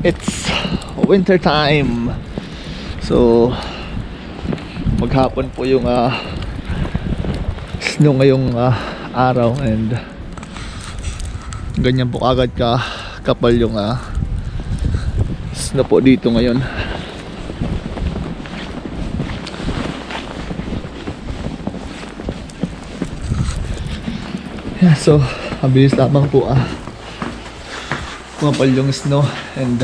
It's winter time. So maghapon po yung snow ngayong araw, and ganyan po agad kapal yung snow po dito ngayon. Yeah, so mabilis lamang po kumapal yung snow, and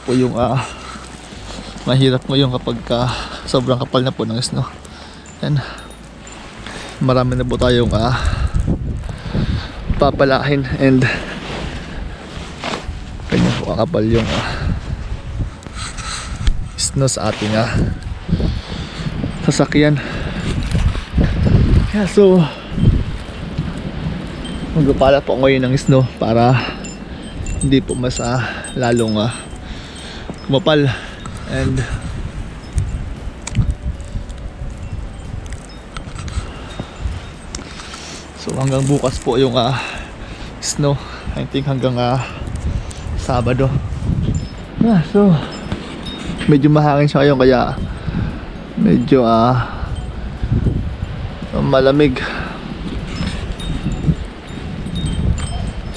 po yung mahirap ngayon kapag sobrang kapal na po ng snow, and marami na po tayong papalahin, and ganyan po kakapal yung snow sa ating sasakyan. Yeah, so magpapala po ngayon ng snow para hindi po mas lalong kumapal, and so hanggang bukas po yung snow, I think hanggang Sabado. Yeah, so medyo mahangin siya ngayon, kaya medyo malamig.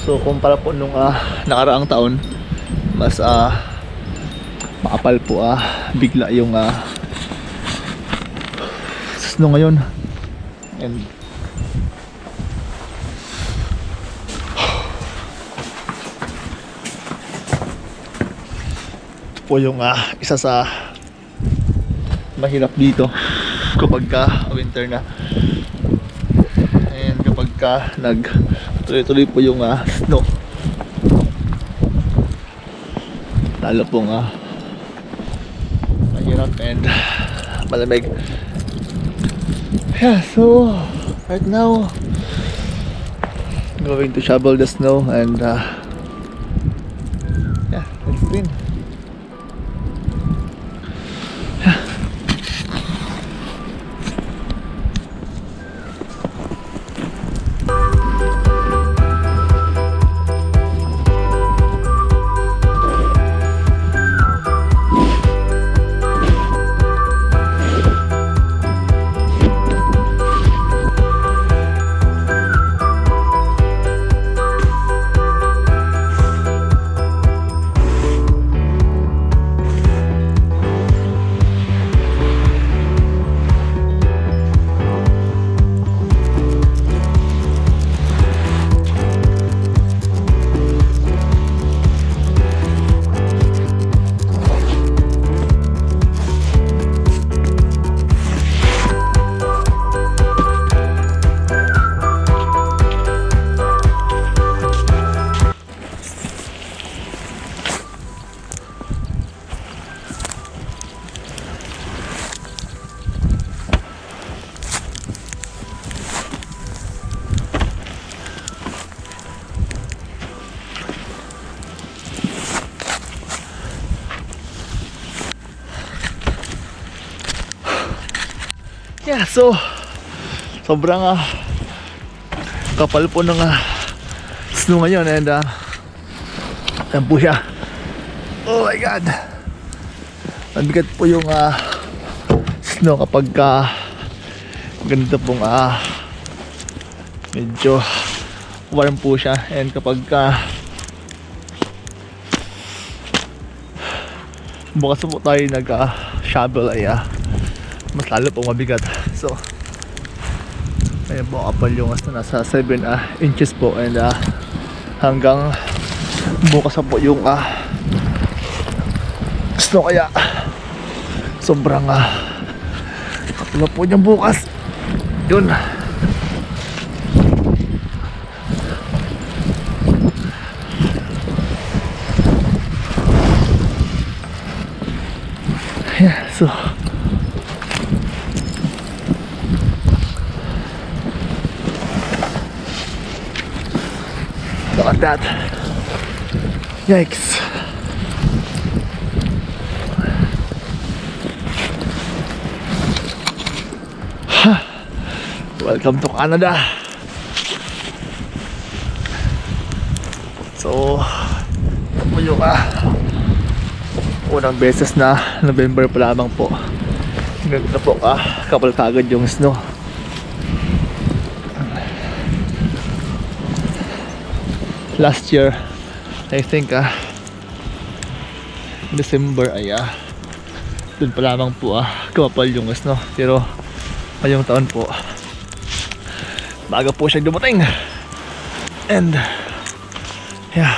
So kumpara po nung nakaraang taon, mas makapal po bigla yung snow ngayon, and ito po yung isa sa mahirap dito kapag winter na, and kapag tuloy-tuloy po yung snow, lalo pong mahirap and malamig. Yeah, so right now I'm going to shovel the snow, and yeah, let's clean. Yeah, so sobrang kapal po ng snow ngayon, and ayan po siya. Oh my god, mabigat po yung snow kapag ganito pong medyo warm po siya, and kapag bukas po tayo nag-shovel ay mas lalo pong mabigat. So ayan po, kapal yung nasa 7 inches po, and hanggang bukas po yung snow, kaya sobrang kapal po niyang bukas. Yun, yeah, so look at that. Yikes. Welcome to Canada. So ito po yung unang beses na November pa lamang po. Ganito na po kapal kagad yung snow. Last year I think December ay dun pa lamang po kumapal yung snow. Pero ngayong taon po baga po siya dumating. And yeah,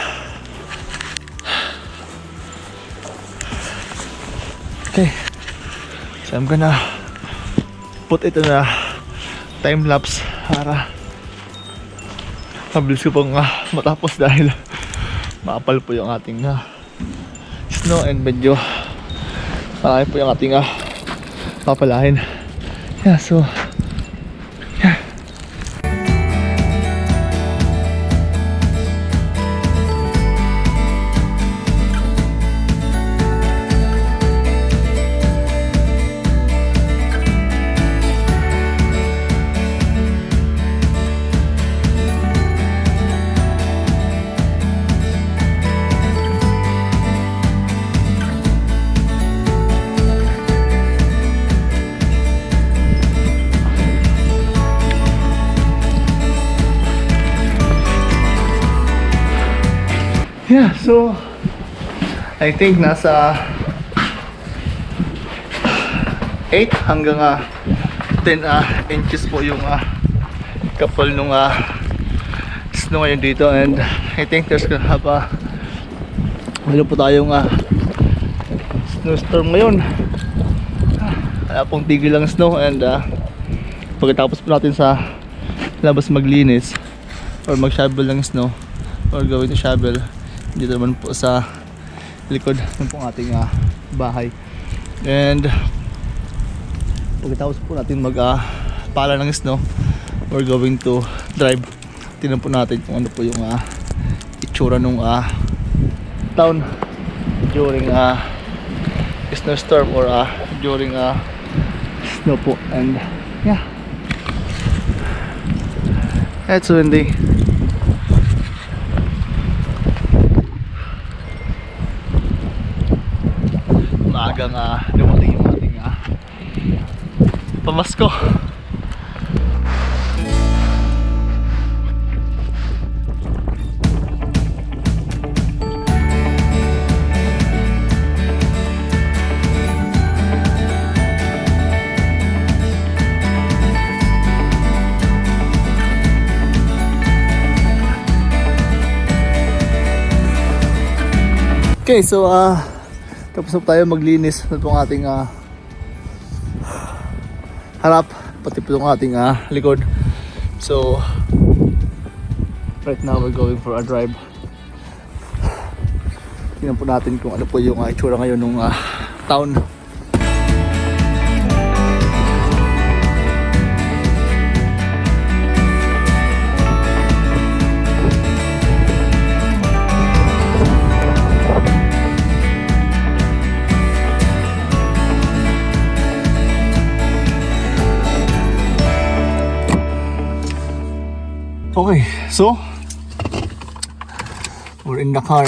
okay, so I'm gonna put it in a time lapse para mabilis ko pong matapos dahil makapal po yung ating snow and medyo marami po yung ating papalahin. Yeah, so yeah. Yeah, so I think nasa 8 hanggang 10 inches po yung kapal nung snow ngayon dito. And I think there's gonna have meron po tayong snowstorm ngayon. Wala pong tigil lang snow. And pagkatapos po natin sa labas maglinis or mag-shovel ng snow or going to shovel dito naman po sa likod ng pong ating bahay. And pagkatapos po natin pala ng snow, we're going to drive. Tingnan po natin kung ano po yung itsura nung town during snowstorm or during snow po. And yeah, it's windy. Maagang dumating yung ating pamasko. Okay, so tapos na tayo maglinis na itong ating harap, pati po itong ating likod. So right now we're going for a drive. Tingnan po natin kung ano po yung itsura ngayon ng town. Okay, so we're in the car.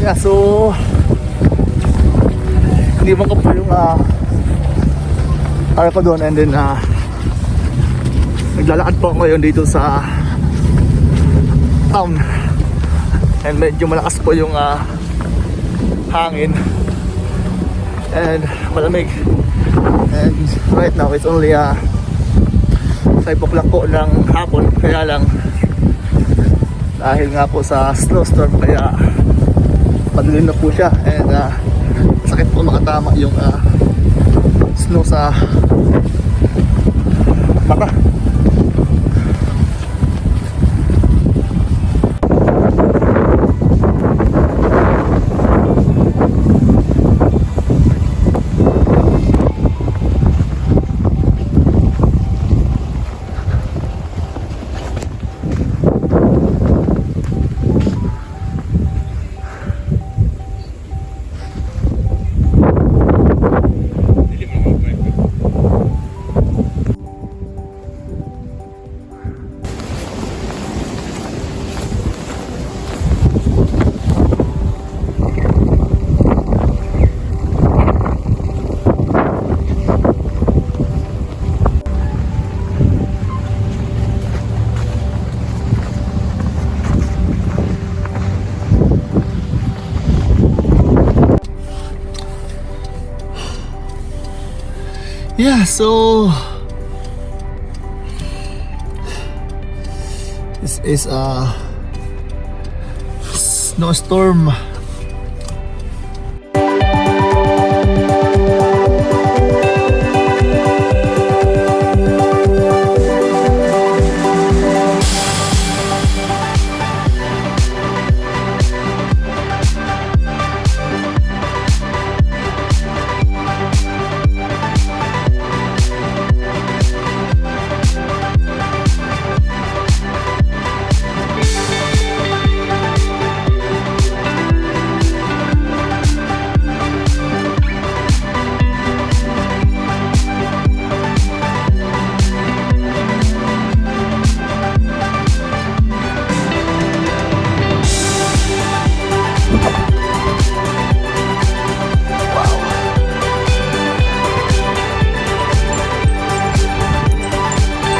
Yeah, so hindi mo ko po yung car ko doon. And then naglalakad po ako ngayon dito sa town. And medyo malakas po yung hangin and malamig. And right now it's only 5 o'clock po ng hapon, kaya lang dahil nga po sa snowstorm kaya padilim na po siya, and sakit po makatama yung snow sa mata. Yeah, so this is a snowstorm.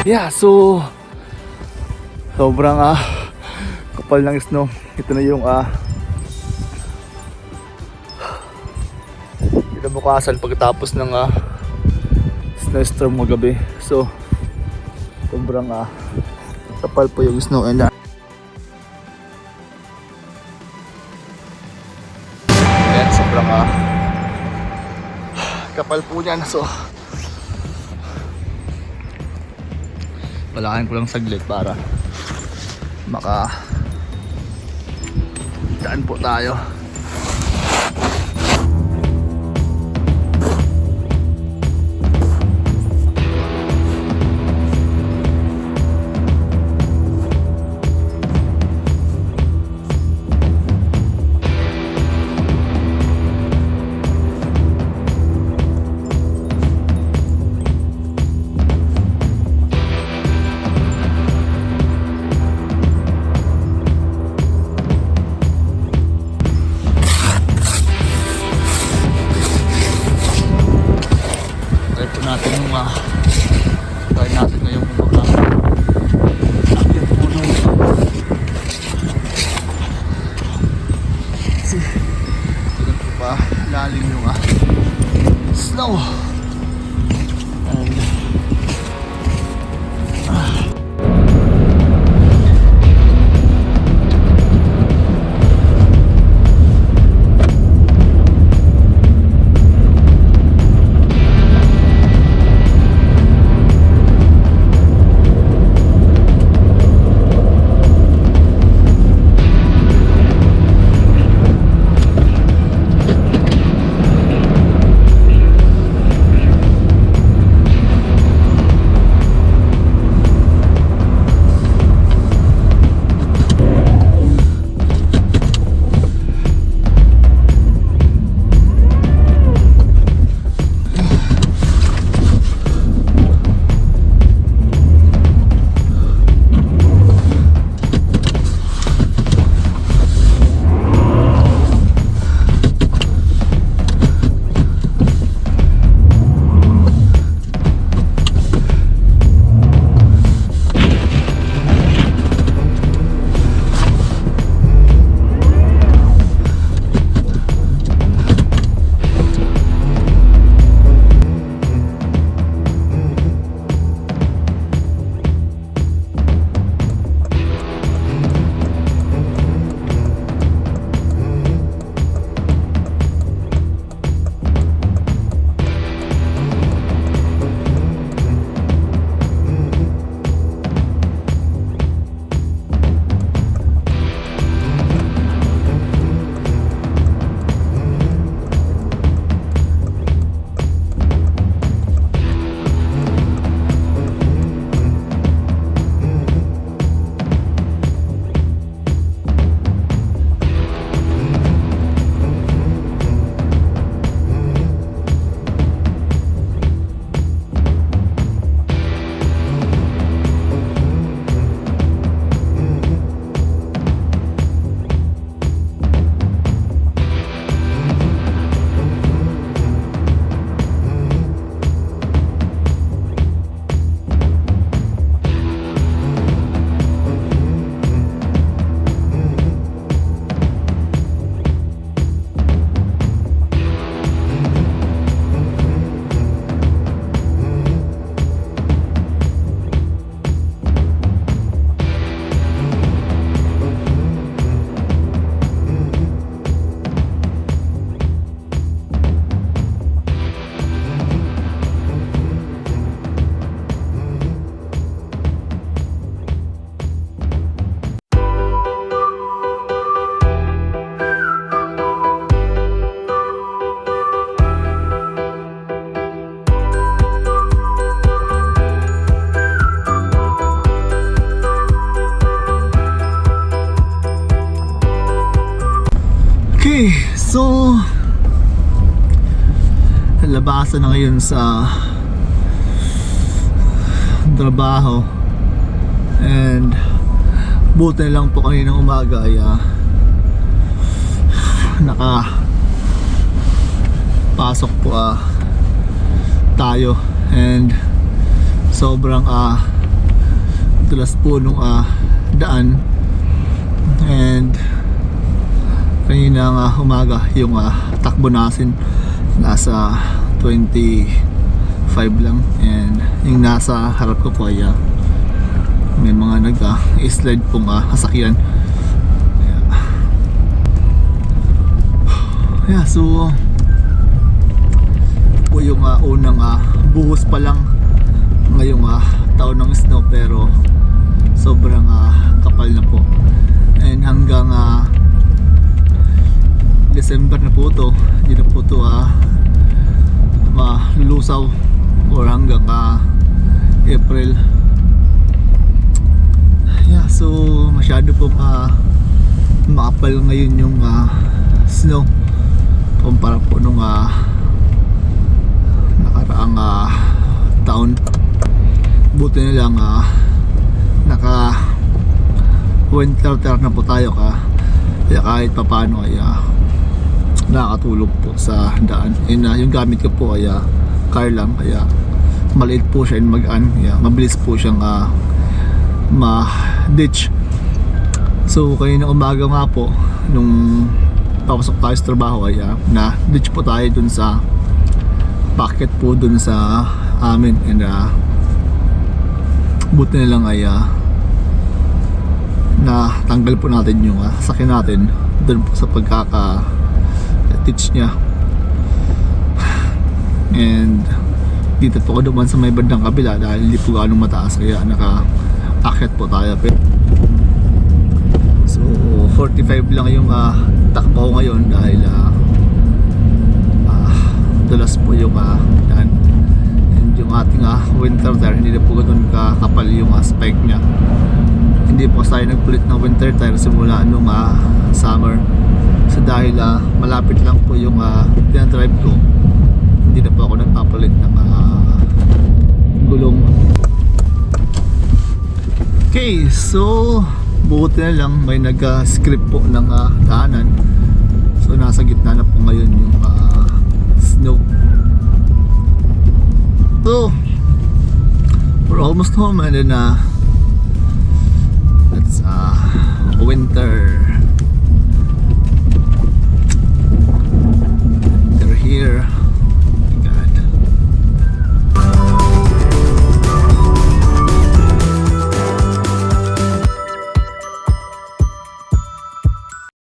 Yeah, so sobrang kapal ng snow. Ito na yung kinabukasan pagkatapos ng snowstorm magabi. So sobrang kapal po yung snow, and ayan, sobrang kapal po niyan. So walakan ko lang saglit para daan po tayo. Try natin ngayon kung baka akyat puno. Kasi ganun po pa lalim yung snow, and So labasan na ngayon sa trabaho, and buti na lang po kaninang umaga ay pasok po tayo, and sobrang dulas po nung daan, and kaninang umaga yung takbo natin nasa 25 lang, and yung nasa harap ko po ay may mga nag-slide pong sasakyan. Yeah, so po yung unang buhos pa lang ngayong taon ng snow, pero sobrang kapal na po, and hanggang December na po to, hindi na po to malulusaw, or hanggang April. Yeah, so masyado po makapal ngayon yung snow kumpara po nung nakaraang taon. Buti na lang naka winter tire na po tayo, kaya kahit papano ay nakakatulog po sa daan. And yung gamit ko po ay car lang, kaya maliit po siya and magaan, kaya mabilis po siyang ma-ditch. So kanina umaga nga po nung papasok tayo sa trabaho ay na-ditch po tayo dun sa packet po dun sa amin, and buti na lang ay natanggal po natin yung sakyan natin dun po sa pagkaka-ditch niya. And dito po ko duman sa may bandang kabila dahil hindi po ganong mataas, kaya naka-akyat po tayo. So 45 lang yung takbo ko ngayon dahil dulas po yung daan, and yung ating winter tire hindi na po ganun kakapal yung spike nya. Hindi po tayo nagpulit ng winter tire simula nung summer, so dahil malapit lang po yung dinadrive ko, hindi na po ako nagpapalit ng gulong. Okay, so buti na lang may nag-script po ng daanan, so nasa gitna na po ngayon yung snow. So we're almost home, and then it's winter. They're here.